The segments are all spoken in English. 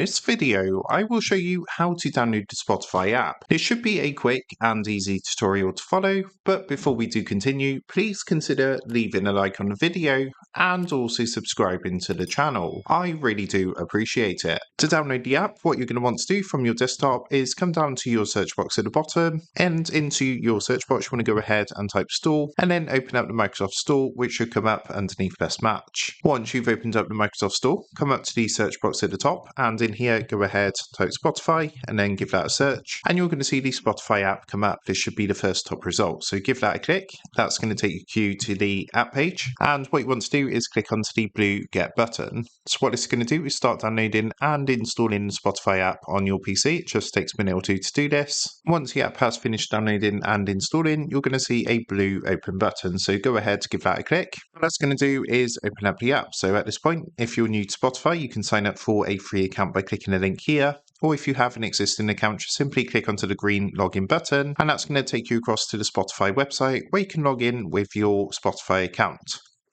this video, I will show you how to download the Spotify app. It should be a quick and easy tutorial to follow, but before we do continue, please consider leaving a like on the video and also subscribing to the channel. I really do appreciate it. To download the app, what you're going to want to do from your desktop is come down to your search box at the bottom, and into your search box you want to go ahead and type store, and then open up the Microsoft Store, which should come up underneath Best Match. Once you've opened up the Microsoft Store, come up to the search box at the top, and in here go ahead, type Spotify, and then give that a search, and you're going to see the Spotify app come up. This should be the first top result, so give that a click. That's going to take you to the app page, and what you want to do is click onto the blue Get button. So what it's going to do is start downloading and installing the Spotify app on your PC. It just takes a minute or two to do this. Once the app has finished downloading and installing, you're going to see a blue open button, so go ahead, give that a click. What that's going to do is open up the app. So at this point, if you're new to Spotify, you can sign up for a free account by clicking the link here. Or if you have an existing account, just simply click onto the green login button, and that's going to take you across to the Spotify website where you can log in with your Spotify account.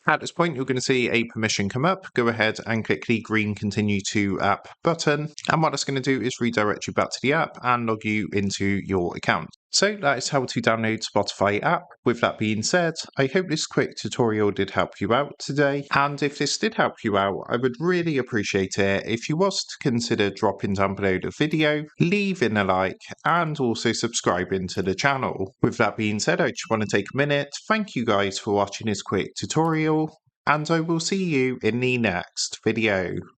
At this point, you're going to see a permission come up. Go ahead and click the green continue to app button. And what that's going to do is redirect you back to the app and log you into your account. So that is how to download Spotify app. With that being said, I hope this quick tutorial did help you out today. And if this did help you out, I would really appreciate it if you was to consider dropping down below the video, leaving a like, and also subscribing to the channel. With that being said, I just want to take a minute. Thank you guys for watching this quick tutorial, and I will see you in the next video.